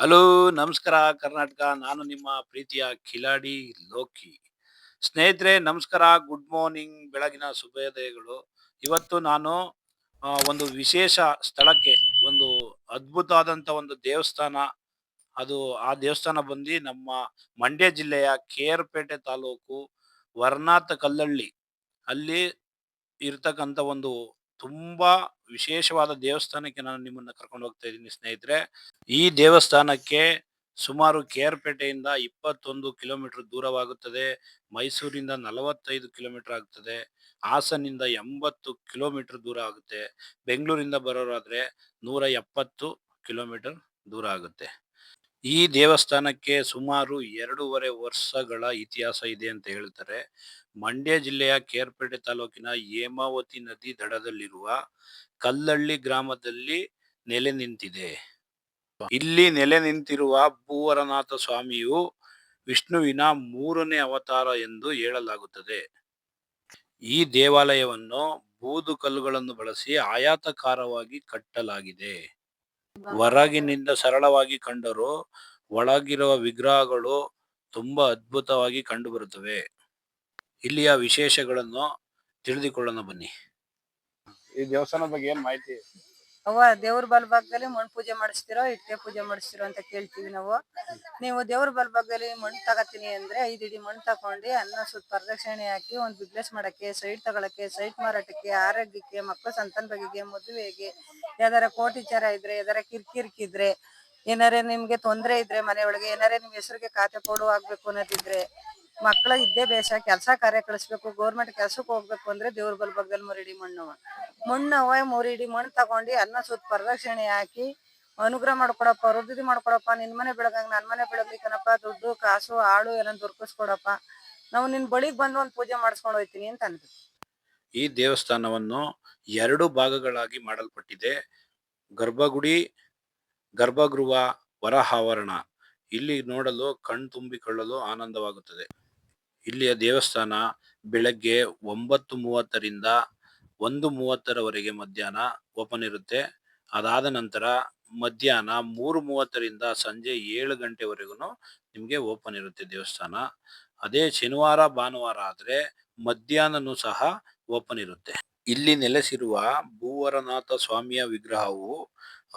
Hello, ನಮಸ್ಕಾರ ಕರ್ನಾಟಕ. ನಾನು ನಿಮ್ಮ ಪ್ರೀತಿಯ ಕಿಲಾಡಿ ಲೋಕಿ. ಸ್ನೇಹಿತರೆ ನಮಸ್ಕಾರ, ಗುಡ್ ಮಾರ್ನಿಂಗ್, ಬೆಳಗಿನ ಶುಭೋದಯಗಳು. ಇವತ್ತು ನಾನು ಒಂದು ವಿಶೇಷ ಸ್ಥಳಕ್ಕೆ, ಒಂದು ಅದ್ಭುತ ಆದಂತ ಒಂದು ದೇವಸ್ಥಾನ. ಅದು ಆ ದೇವಸ್ಥಾನ ಬಂದು ನಮ್ಮ ಮಂಡ್ಯ ಜಿಲ್ಲೆಯ KR ಪೇಟೆ ತಾಲೂಕು ವರ್ನಾಥ ಕಲ್ಲಳ್ಳಿ ಅಲ್ಲಿ ಇರ್ತಕ್ಕಂಥ ಒಂದು ತುಂಬಾ ವಿಶೇಷವಾದ ದೇವಸ್ಥಾನಕ್ಕೆ ನಾನು ನಿಮ್ಮನ್ನ ಕರ್ಕೊಂಡು ಹೋಗ್ತಾ ಇದ್ದೀನಿ ಸ್ನೇಹಿತರೆ. ಈ ದೇವಸ್ಥಾನಕ್ಕೆ ಸುಮಾರು KR ಪೇಟೆಯಿಂದ 21 ಕಿಲೋಮೀಟರ್ ದೂರವಾಗುತ್ತದೆ. ಮೈಸೂರಿಂದ 45 ಕಿಲೋಮೀಟರ್ ಆಗುತ್ತದೆ. ಹಾಸನಿಂದ 80 ಕಿಲೋಮೀಟರ್ ದೂರ ಆಗುತ್ತೆ. ಬೆಂಗಳೂರಿಂದ ಬರೋರಾದ್ರೆ 170 ಕಿಲೋಮೀಟರ್ ದೂರ ಆಗುತ್ತೆ. ಈ ದೇವಸ್ಥಾನಕ್ಕೆ ಸುಮಾರು 2.5 ವರ್ಷಗಳ ಇತಿಹಾಸ ಇದೆ ಅಂತ ಹೇಳ್ತಾರೆ. ಮಂಡ್ಯ ಜಿಲ್ಲೆಯ KR ಪೇಟೆ ತಾಲೂಕಿನ ಹೇಮಾವತಿ ನದಿ ದಡದಲ್ಲಿರುವ ಕಲ್ಲಳ್ಳಿ ಗ್ರಾಮದಲ್ಲಿ ನೆಲೆ ನಿಂತಿದೆ. ಇಲ್ಲಿ ನೆಲೆ ನಿಂತಿರುವ ಭೂವರನಾಥ ಸ್ವಾಮಿಯು ವಿಷ್ಣುವಿನ 3ನೇ ಅವತಾರ ಎಂದು ಹೇಳಲಾಗುತ್ತದೆ. ಈ ದೇವಾಲಯವನ್ನು ಬೂದು ಕಲ್ಲುಗಳನ್ನು ಬಳಸಿ ಆಯಾತಕಾರವಾಗಿ ಕಟ್ಟಲಾಗಿದೆ. ಹೊರಗಿನಿಂದ ಸರಳವಾಗಿ ಕಂಡರೂ ಒಳಗಿರುವ ವಿಗ್ರಹಗಳು ತುಂಬಾ ಅದ್ಭುತವಾಗಿ ಕಂಡುಬರುತ್ತವೆ. ಇಲ್ಲಿಯ ವಿಶೇಷಗಳನ್ನು ತಿಳಿದುಕೊಳ್ಳೋಣ ಬನ್ನಿ. ಈ ದೇವಸ್ಥಾನದ ಬಗ್ಗೆ ಏನ್ ಮಾಹಿತಿ? ದೇವ್ರ ಬಲಭಾಗದಲ್ಲಿ ಮಣ್ಣು ಪೂಜೆ ಮಾಡಿಸ್ತಿರೋ ಇಟ್ಟಿಗೆ ಪೂಜೆ ಮಾಡಿಸ್ತಿರೋ ಅಂತ ಕೇಳ್ತೀವಿ ನಾವು. ನೀವು ದೇವ್ರ ಬಲಭಾಗದಲ್ಲಿ ಮಣ್ಣು ತಗತೀನಿ ಅಂದ್ರೆ 5 ಇಡಿ ಮಣ್ಣು ತಗೊಂಡು ಅನ್ನ ಸುತ್ತ ಪ್ರದಕ್ಷಿಣೆ ಹಾಕಿ ಒಂದು ಬಿಸ್ನೆಸ್ ಮಾಡಕ್ಕೆ, ಸೈಟ್ ತಗೊಳಕ್ಕೆ, ಸೈಟ್ ಮಾರಾಟಕ್ಕೆ, ಆರೋಗ್ಯಕ್ಕೆ, ಮಕ್ಕಳ ಸಂತಾನ ಬಗೆಗೆ, ಮದುವೆಗೆ, ಯಾವ್ದಾರ ಕೋಟಿಚಾರ ಇದ್ರೆ, ಯಾವ್ದಾರ ಕಿರ್ಕಿರ್ಕಿದ್ರೆ, ಏನಾರೇ ನಿಮ್ಗೆ ತೊಂದರೆ ಇದ್ರೆ, ಮನೆಯೊಳಗೆ ಏನಾರೇ ನಿಮ್ ಹೆಸರಿಗೆ ಖಾತೆ ಕೊಡು ಆಗ್ಬೇಕು ಅನ್ನೋದಿದ್ರೆ, ಮಕ್ಕಳ ವಿದ್ಯಾಭ್ಯಾಸ, ಕೆಲಸ ಕಾರ್ಯ ಕಳಿಸ್ಬೇಕು, ಗೌರ್ಮೆಂಟ್ ಕೆಲ್ಸಕ್ಕೆ ಹೋಗ್ಬೇಕು ಅಂದ್ರೆ ದೇವ್ರ ಬಲಭಾಗದಲ್ಲಿ 3 ಇಡಿ ಮಣ್ಣವ 3 ಇಡಿ ಮಣ್ಣು ತಗೊಂಡು ಅನ್ನ ಸುತ್ತ ಪ್ರದಕ್ಷಿಣೆ ಹಾಕಿ ಅನುಗ್ರಹ ಮಾಡ್ಕೊಡಪ್ಪ, ವೃದ್ಧಿ ಮಾಡ್ಕೊಡಪ್ಪ, ನಿನ್ ಮನೆ ಬೆಳಗಂಗ್ ನನ್ ಮನೆ ಬೆಳಗ್ಲಿ ಕಣಪ್ಪ, ದುಡ್ಡು ಕಾಸು ಆಳು ಎಲ್ಲ ದೊರಕಿಸ್ಕೊಡಪ್ಪ, ನಾವು ನಿನ್ ಬಳಿಗ್ ಬಂದು ಒಂದು ಪೂಜೆ ಮಾಡಿಸ್ಕೊಂಡು ಹೋಯ್ತೀನಿ ಅಂತ ಅನ್ಬೇಕು. ಈ ದೇವಸ್ಥಾನವನ್ನು 2 ಭಾಗಗಳಾಗಿ ಮಾಡಲ್ಪಟ್ಟಿದೆ. ಗರ್ಭಗುಡಿ, ಗರ್ಭಗೃಹ, ಹೊರ ಆವರಣ. ಇಲ್ಲಿ ನೋಡಲು ಕಣ್ತುಂಬಿಕೊಳ್ಳಲು ಆನಂದವಾಗುತ್ತದೆ. ಇಲ್ಲಿಯ ದೇವಸ್ಥಾನ ಬೆಳಗ್ಗೆ 9:30ರಿಂದ 1:30ರವರೆಗೆ ಮಧ್ಯಾಹ್ನ ಓಪನ್ ಇರುತ್ತೆ. ಅದಾದ ನಂತರ ಮಧ್ಯಾಹ್ನ 3:30ರಿಂದ ಸಂಜೆ 7 ಗಂಟೆವರೆಗೂ ನಿಮಗೆ ಓಪನ್ ಇರುತ್ತೆ ದೇವಸ್ಥಾನ. ಅದೇ ಶನಿವಾರ ಭಾನುವಾರ ಆದ್ರೆ ಮಧ್ಯಾಹ್ನನೂ ಸಹ ಓಪನ್ ಇರುತ್ತೆ. ಇಲ್ಲಿ ನೆಲೆಸಿರುವ ಭೂವರನಾಥ ಸ್ವಾಮಿಯ ವಿಗ್ರಹವು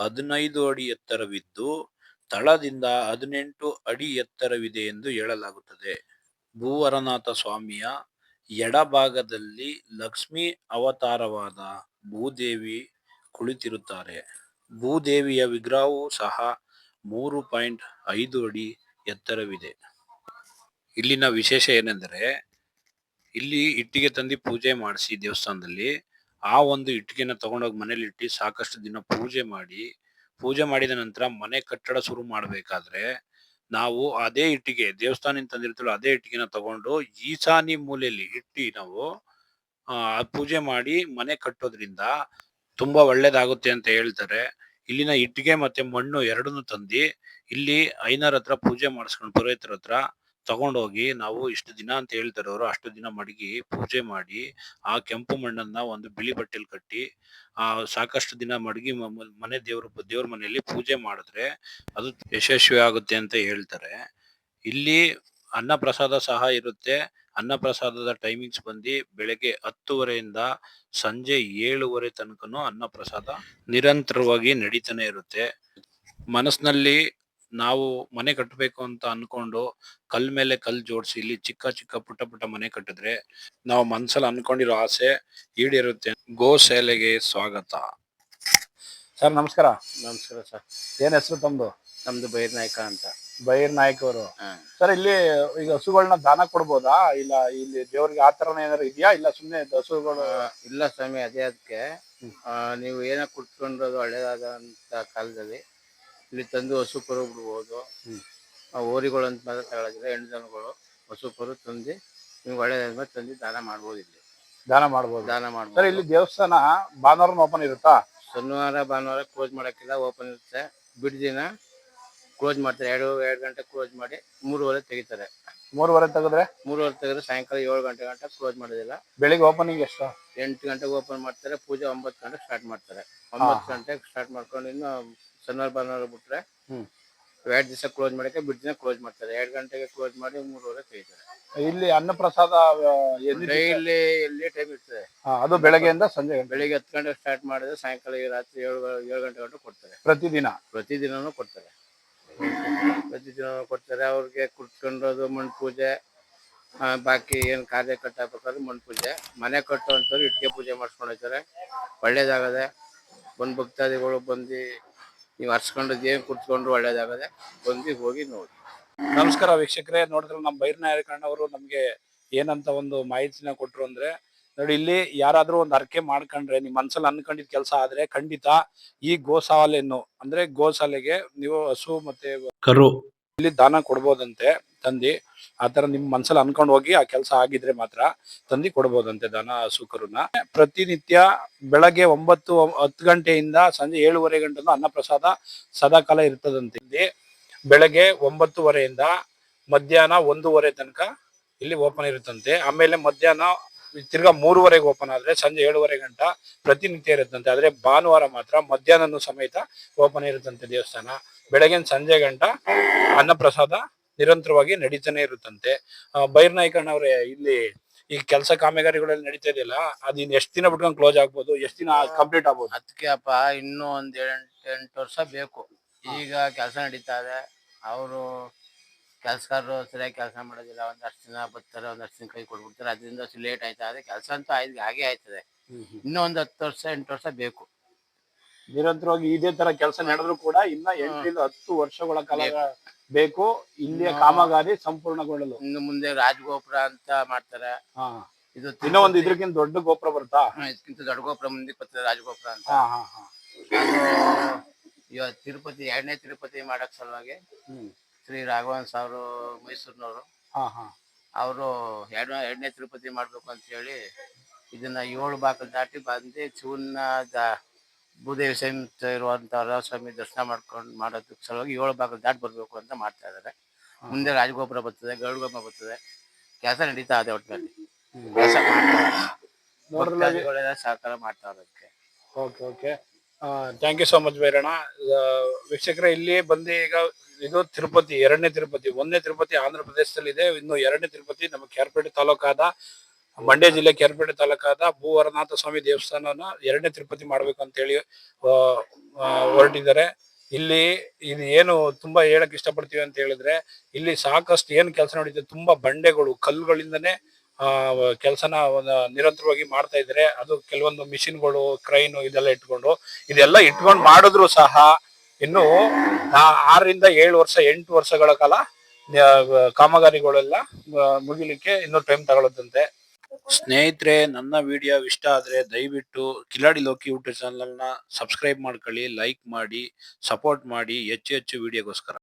15 ಅಡಿ ಎತ್ತರವಿದ್ದು ತಳದಿಂದ 18 ಅಡಿ ಎತ್ತರವಿದೆ ಎಂದು ಹೇಳಲಾಗುತ್ತದೆ. ಭೂವರನಾಥ ಸ್ವಾಮಿಯ ಎಡಭಾಗದಲ್ಲಿ ಲಕ್ಷ್ಮೀ ಅವತಾರವಾದ ಭೂದೇವಿ ಕುಳಿತಿರುತ್ತಾರೆ. ಭೂದೇವಿಯ ವಿಗ್ರಹವೂ ಸಹ 3.5 ಅಡಿ ಎತ್ತರವಿದೆ. ಇಲ್ಲಿನ ವಿಶೇಷ ಏನೆಂದರೆ, ಇಲ್ಲಿ ಇಟ್ಟಿಗೆ ತಂದು ಪೂಜೆ ಮಾಡಿಸಿ ದೇವಸ್ಥಾನದಲ್ಲಿ ಆ ಒಂದು ಇಟ್ಟಿಗೆನ ತಗೊಂಡೋಗಿ ಮನೇಲಿ ಇಟ್ಟು ಸಾಕಷ್ಟು ದಿನ ಪೂಜೆ ಮಾಡಿದ ನಂತರ ಮನೆ ಕಟ್ಟಡ ಶುರು ಮಾಡಬೇಕಾದ್ರೆ ನಾವು ಅದೇ ಇಟ್ಟಿಗೆ ದೇವಸ್ಥಾನದಿಂದ ತಂದಿರ್ತೀವಲ್ಲ ಅದೇ ಇಟ್ಟಿಗೆನ ತಗೊಂಡು ಈಶಾನ್ಯ ಮೂಲೆಯಲ್ಲಿ ಇಟ್ಟು ನಾವು ಪೂಜೆ ಮಾಡಿ ಮನೆ ಕಟ್ಟೋದ್ರಿಂದ ತುಂಬಾ ಒಳ್ಳೇದಾಗುತ್ತೆ ಅಂತ ಹೇಳ್ತಾರೆ. ಇಲ್ಲಿನ ಇಟ್ಟಿಗೆ ಮತ್ತೆ ಮಣ್ಣು ಎರಡನ್ನು ತಂದು ಇಲ್ಲಿ ಐನರ್ ಹತ್ರ ಪೂಜೆ ಮಾಡಿಸ್ಕೊಂಡು ಪುರೋಹಿತರ ಹತ್ರ ತಗೊಂಡೋಗಿ ನಾವು ಇಷ್ಟು ದಿನ ಅಂತ ಹೇಳ್ತಾರೆ ಅವರು, ಅಷ್ಟು ದಿನ ಮಡಗಿ ಪೂಜೆ ಮಾಡಿ ಆ ಕೆಂಪು ಮಣ್ಣನ್ನ ಒಂದು ಬಿಳಿ ಬಟ್ಟೆಲಿ ಕಟ್ಟಿ ಸಾಕಷ್ಟು ದಿನ ಮಡಗಿ ಮನೆ ದೇವ್ರ ಮನೆಯಲ್ಲಿ ಪೂಜೆ ಮಾಡಿದ್ರೆ ಅದು ಯಶಸ್ವಿ ಆಗುತ್ತೆ ಅಂತ ಹೇಳ್ತಾರೆ. ಇಲ್ಲಿ ಅನ್ನ ಪ್ರಸಾದ ಸಹ ಇರುತ್ತೆ. ಅನ್ನ ಪ್ರಸಾದದ ಟೈಮಿಂಗ್ಸ್ ಬಂದು ಬೆಳಗ್ಗೆ 10:30ಯಿಂದ ಸಂಜೆ 7:30 ತನಕನೂ ಅನ್ನ ಪ್ರಸಾದ ನಿರಂತರವಾಗಿ ನಡೀತಾನೆ ಇರುತ್ತೆ. ಮನಸ್ಸಿನಲ್ಲಿ ನಾವು ಮನೆ ಕಟ್ಟಬೇಕು ಅಂತ ಅನ್ಕೊಂಡು ಕಲ್ ಮೇಲೆ ಕಲ್ ಜೋಡಿಸಿ ಇಲ್ಲಿ ಚಿಕ್ಕ ಚಿಕ್ಕ ಪುಟ್ಟ ಮನೆ ಕಟ್ಟಿದ್ರೆ ನಾವು ಮನ್ಸಲ್ಲಿ ಅನ್ಕೊಂಡಿರೋ ಆಸೆ ಈಡೇರುತ್ತೆ. ಗೋಶಾಲೆಗೆ ಸ್ವಾಗತ. ಸರ್ ನಮಸ್ಕಾರ. ನಮಸ್ಕಾರ ಸರ್. ಏನ್ ಹೆಸರು ತಮ್ದು? ನಮ್ದು ಬೈರ್ ನಾಯ್ಕ ಅಂತ. ಬೈರ್ ನಾಯ್ಕ ಅವರು. ಸರ್ ಇಲ್ಲಿ ಈಗ ಹಸುಗಳನ್ನ ದಾನ ಕೊಡ್ಬೋದಾ, ಇಲ್ಲ ಇಲ್ಲಿ ದೇವ್ರಿಗೆ ಆತರನ ಏನಾದ್ರು ಇದೆಯಾ, ಇಲ್ಲ ಸುಮ್ನೆ ಹಸುಗಳು? ಇಲ್ಲ ಸ್ವಾಮಿ, ಅದೇ ಅದಕ್ಕೆ ನೀವು ಏನ ಕುಟ್ಕೊಂಡ್ರದು ಹಳೇದಾದಂತ ಕಾಲದಲ್ಲಿ ಇಲ್ಲಿ ತಂದು ಹಸು ಕರು ಬಿಡ್ಬೋದು. ಓರಿಗಳು ಅಂತ ಮಾತ್ರ ತಗೊಳಿದ್ರೆ ಹೆಣ್ಣು ದನಗಳು ಹಸು ಕರು ತಂದು ನಿಮ್ಗೆ ಒಳ್ಳೇದಾದ್ಮೇಲೆ ತಂದು ದಾನ ಮಾಡ್ಬೋದು. ಇಲ್ಲಿ ದಾನ ಮಾಡ್ಬೋದು. ಸರ್, ಇಲ್ಲಿ ದೇವಸ್ಥಾನ ಭಾನುವಾರ ಓಪನ್ ಇರುತ್ತಾ? ಶನಿವಾರ ಭಾನುವಾರ ಕ್ಲೋಸ್ ಮಾಡಕ್ಕಿಲ್ಲ, ಓಪನ್ ಇರುತ್ತೆ. ಬಿಡ್ ದಿನ ಕ್ಲೋಸ್ ಮಾಡ್ತಾರೆ. 2 ಗಂಟೆ ಕ್ಲೋಸ್ ಮಾಡಿ 3:30 ತೆಗಿತಾರೆ. 3:30 ತೆಗೆದ್ರೆ 3:30 ತೆಗೆದ್ರೆ ಸಾಯಂಕಾಲ 7 ಗಂಟೆ ಗಂಟೆ ಕ್ಲೋಸ್ ಮಾಡೋದಿಲ್ಲ. ಬೆಳಿಗ್ಗೆ ಓಪನಿಂಗ್ ಎಷ್ಟು? 8 ಗಂಟೆಗೆ ಓಪನ್ ಮಾಡ್ತಾರೆ. ಪೂಜೆ 9 ಗಂಟೆಗೆ ಸ್ಟಾರ್ಟ್ ಮಾಡ್ತಾರೆ. 9 ಗಂಟೆಗೆ ಸ್ಟಾರ್ಟ್ ಮಾಡ್ಕೊಂಡು ಇನ್ನು ಶನಿವಾರ ಭಾನುವಾರ ಬಿಟ್ರೆ 2 ದಿವಸ ಕ್ಲೋಸ್ ಮಾಡಕ್ಕೆ ಬಿಟ್ಟು ದಿನ ಕ್ಲೋಸ್ ಮಾಡ್ತಾರೆ. 2 ಗಂಟೆಗೆ ಕ್ಲೋಸ್ ಮಾಡಿ 3:30 ತೆಗಿತಾರೆ. ಇಲ್ಲಿ ಅನ್ನಪ್ರಸಾದ ಡೈಲಿ ಎಲ್ಲಿ ಟೈಮ್ ಇರ್ತದೆ. ಅದು ಬೆಳಗ್ಗೆಯಿಂದ ಸಂಜೆ ಬೆಳಿಗ್ಗೆ 10 ಗಂಟೆಗೆ ಸ್ಟಾರ್ಟ್ ಮಾಡಿದ್ರೆ ಸಾಯಂಕಾಲ ರಾತ್ರಿ 7 ಗಂಟೆ ಗಂಟೆ ಕೊಡ್ತಾರೆ. ಪ್ರತಿದಿನನೂ ಕೊಡ್ತಾರೆ. ಅವ್ರಿಗೆ ಕುತ್ಕೊಂಡೋದು ಮಣ್ಣು ಪೂಜೆ, ಬಾಕಿ ಏನು ಕಾರ್ಯ ಕಟ್ಟಬೇಕಾದ್ರೆ ಮಣ್ಣು ಪೂಜೆ, ಮನೆ ಕಟ್ಟುವಂಥವ್ರು ಇಟ್ಟಿಗೆ ಪೂಜೆ ಮಾಡ್ಸ್ಕೊಂಡು ಹೋಗ್ತಾರೆ. ಒಳ್ಳೇದಾಗದೆ. ಬಂದು ಭಕ್ತಾದಿಗಳು ಬಂದು ನೀವು ಹರ್ಸ್ಕೊಂಡದ್ದು ಏನು ಕುತ್ಕೊಂಡ್ರು ಒಳ್ಳೇದಾಗದೆ. ಬಂದು ಹೋಗಿ ನೋಡಿ. ನಮಸ್ಕಾರ ವೀಕ್ಷಕರೇ, ನೋಡಿದ್ರೆ ನಮ್ಮ ಬೈರನಾಯಕಣ್ಣವರು ನಮ್ಗೆ ಏನಂತ ಒಂದು ಮಾಹಿತಿನ ಕೊಟ್ರು ಅಂದ್ರೆ, ನೋಡಿ ಇಲ್ಲಿ ಯಾರಾದ್ರೂ ಒಂದು ಅರ್ಕೆ ಮಾಡ್ಕೊಂಡ್ರೆ ನಿಮ್ ಮನ್ಸಲ್ಲಿ ಅನ್ಕೊಂಡಿದ್ ಕೆಲಸ ಆದ್ರೆ ಖಂಡಿತ ಈ ಗೋಶಾಲೆಯನ್ನು ಅಂದ್ರೆ ಗೋಶಾಲೆಗೆ ನೀವು ಹಸು ಮತ್ತೆ ಕರು ಇಲ್ಲಿ ದಾನ ಕೊಡ್ಬೋದಂತೆ ತಂದಿ. ಆತರ ನಿಮ್ ಮನ್ಸಲ್ಲಿ ಅನ್ಕೊಂಡ್ ಹೋಗಿ ಆ ಕೆಲಸ ಆಗಿದ್ರೆ ಮಾತ್ರ ತಂದಿ ಕೊಡ್ಬೋದಂತೆ ದಾನ ಹಸು ಕರುನ. ಪ್ರತಿನಿತ್ಯ ಬೆಳಗ್ಗೆ 9-10 ಗಂಟೆಯಿಂದ ಸಂಜೆ 7:30 ಗಂಟೆ ಅನ್ನಪ್ರಸಾದ ಸದಾಕಾಲ ಇರ್ತದಂತೆ. ಇಲ್ಲಿ ಬೆಳಗ್ಗೆ 9:30 ಮಧ್ಯಾಹ್ನ 1:30 ತನಕ ಇಲ್ಲಿ ಓಪನ್ ಇರುತ್ತಂತೆ. ಆಮೇಲೆ ಮಧ್ಯಾಹ್ನ ತಿರ್ಗಾ 3:30 ಓಪನ್ ಆದ್ರೆ ಸಂಜೆ 7:30 ಗಂಟೆ ಪ್ರತಿನಿತ್ಯ ಇರುತ್ತಂತೆ. ಆದ್ರೆ ಭಾನುವಾರ ಮಾತ್ರ ಮಧ್ಯಾಹ್ನ ಸಮೇತ ಓಪನ್ ಇರುತ್ತಂತೆ ದೇವಸ್ಥಾನ. ಬೆಳಗಿನ ಸಂಜೆ ಗಂಟ ಅನ್ನಪ್ರಸಾದ ನಿರಂತರವಾಗಿ ನಡೀತಾನೆ ಇರುತ್ತಂತೆ. ಬೈರನಾಯಕಣ್ಣವ್ರೆ, ಇಲ್ಲಿ ಈ ಕೆಲಸ ಕಾಮಗಾರಿಗಳೆಲ್ಲ ನಡೀತಾ ಇದೆಯಲ್ಲ, ಅದಿನ್ ಎಷ್ಟ್ ದಿನ ಬಿಟ್ಕೊಂಡು ಕ್ಲೋಸ್ ಆಗ್ಬೋದು, ಎಷ್ಟ್ ದಿನ ಕಂಪ್ಲೀಟ್ ಆಗ್ಬೋದು? ಅದಕ್ಕೆ ಅಪ್ಪ ಇನ್ನೂ ಒಂದ್ 8 ವರ್ಷ ಬೇಕು. ಈಗ ಕೆಲಸ ನಡೀತಾ ಇದೆ. ಅವರು ಕೆಲಸಗಾರರು ಸರಿಯಾಗಿ ಕೆಲಸ ಮಾಡೋದಿಲ್ಲ. ಒಂದಷ್ಟು ದಿನ ಬರ್ತಾರೆ, ಒಂದಷ್ಟು ದಿನ ಕೈ ಕೊಟ್ಬಿಡ್ತಾರೆ. ಅದರಿಂದ ಲೇಟ್ ಆಯ್ತಾ ಇದೆ. ಕೆಲಸ ಅಂತೂ ಹಾಗೆ ಆಯ್ತದೆ. ಇನ್ನೂ ಒಂದು 10 ವರ್ಷ 8 ವರ್ಷ ಬೇಕು. ನಿರಂತರವಾಗಿ ಇದೇ ತರ ಕೆಲಸ ನಡೆದ್ರು ಕೂಡ ಇನ್ನ 8-10 ವರ್ಷಗಳ ಕಾಲ ಬೇಕು ಇಲ್ಲಿಯ ಕಾಮಗಾರಿ ಸಂಪೂರ್ಣಗೊಳ್ಳಲು. ಇನ್ನು ಮುಂದೆ ರಾಜಗೋಪುರ ಅಂತ ಮಾಡ್ತಾರೆ. ಇದು ಇನ್ನೂ ಒಂದು ಇದಕ್ಕಿಂತ ದೊಡ್ಡ ಗೋಪುರ ಬರುತ್ತಾ? ಇದಕ್ಕಿಂತ ದೊಡ್ಡ ಗೋಪುರ ಮುಂದೆ ಬರ್ತದೆ, ರಾಜಗೋಪುರ ಅಂತ. ಇವಾಗ ತಿರುಪತಿ 2ನೇ ತಿರುಪತಿ ಮಾಡಕ್ ಸಲುವಾಗಿ ಶ್ರೀ ರಾಘವನ್ ಸಾವ್ರು ಮೈಸೂರಿನವರು ಅವರು 2ನೇ ತಿರುಪತಿ ಮಾಡ್ಬೇಕು ಅಂತ ಹೇಳಿ ಇದನ್ನ 7 ಬಾಕಲ್ ದಾಟಿ ಬಂದು ಶಿವನ ಭೂದೇವಿ ಸಮೇತ ಇರುವಂತ ಸ್ವಾಮಿ ದರ್ಶನ ಮಾಡೋದಕ್ಕೆ ಸಲುವಾಗಿ 7 ಬಾಕಲ್ ದಾಟಿ ಬರ್ಬೇಕು ಅಂತ ಮಾಡ್ತಾ ಇದಾರೆ. ಮುಂದೆ ರಾಜಗೋಪುರ ಬರ್ತದೆ, ಗರುಡ ಗೋಪುರ ಬರ್ತದೆ. ಕೆಲಸ ನಡೀತಾ ಇದೆ. ಒಟ್ಟಿನಲ್ಲಿ ಕೆಲಸ ಮಾಡ್ತಾರೆ, ಸಹಕಾರ ಮಾಡ್ತಾರೆ ಅದಕ್ಕೆ. Okay, thank you so much Byranna. ವೀಕ್ಷಕರೇ, ಇಲ್ಲಿ ಬಂದು ಈಗ ಇದು ತಿರುಪತಿ 2ನೇ ತಿರುಪತಿ. 1ನೇ ತಿರುಪತಿ ಆಂಧ್ರ ಪ್ರದೇಶದಲ್ಲಿ ಇದೆ. ಇನ್ನು 2ನೇ ತಿರುಪತಿ ನಮ್ಮ ಕೇರ್ಪೇಟೆ ತಾಲೂಕಾದ ಮಂಡ್ಯ ಜಿಲ್ಲೆ ಕೇರ್ಪೇಟೆ ತಾಲೂಕಾದ ಭೂವರನಾಥ ಸ್ವಾಮಿ ದೇವಸ್ಥಾನನ 2ನೇ ತಿರುಪತಿ ಮಾಡ್ಬೇಕು ಅಂತ ಹೇಳಿ ಹೊರಟಿದ್ದಾರೆ. ಇಲ್ಲಿ ಇದು ಏನು ತುಂಬಾ ಹೇಳಕ್ ಇಷ್ಟಪಡ್ತೀವಿ ಅಂತ ಹೇಳಿದ್ರೆ, ಇಲ್ಲಿ ಸಾಕಷ್ಟು ಏನ್ ಕೆಲಸ ನಡೀತದೆ, ತುಂಬಾ ಬಂಡೆಗಳು ಕಲ್ಲುಗಳಿಂದನೇ ಕೆಲಸನ ನಿರಂತರವಾಗಿ ಮಾಡ್ತಾ ಇದ್ದಾರೆ. ಅದು ಕೆಲವೊಂದು ಮಿಷಿನ್ಗಳು, ಕ್ರೈನ್ ಇದೆಲ್ಲ ಇಟ್ಕೊಂಡು ಮಾಡಿದ್ರು ಸಹ ಇನ್ನು 6-7 ವರ್ಷ 8 ವರ್ಷಗಳ ಕಾಲ ಕಾಮಗಾರಿಗಳೆಲ್ಲ ಮುಗಿಲಿಕ್ಕೆ ಇನ್ನೂ ಟೈಮ್ ತಗೊಳುತ್ತಂತೆ. ಸ್ನೇಹಿತರೆ, ನನ್ನ ವಿಡಿಯೋ ಇಷ್ಟ ಆದ್ರೆ ದಯವಿಟ್ಟು ಕಿಲಾಡಿ ಲೋಕಿ ಯೂಟ್ಯೂಬ್ ಚಾನಲ್ ನ ಸಬ್ಸ್ಕ್ರೈಬ್ ಮಾಡ್ಕೊಳ್ಳಿ, ಲೈಕ್ ಮಾಡಿ, ಸಪೋರ್ಟ್ ಮಾಡಿ ಹೆಚ್ಚು ವಿಡಿಯೋಗೋಸ್ಕರ.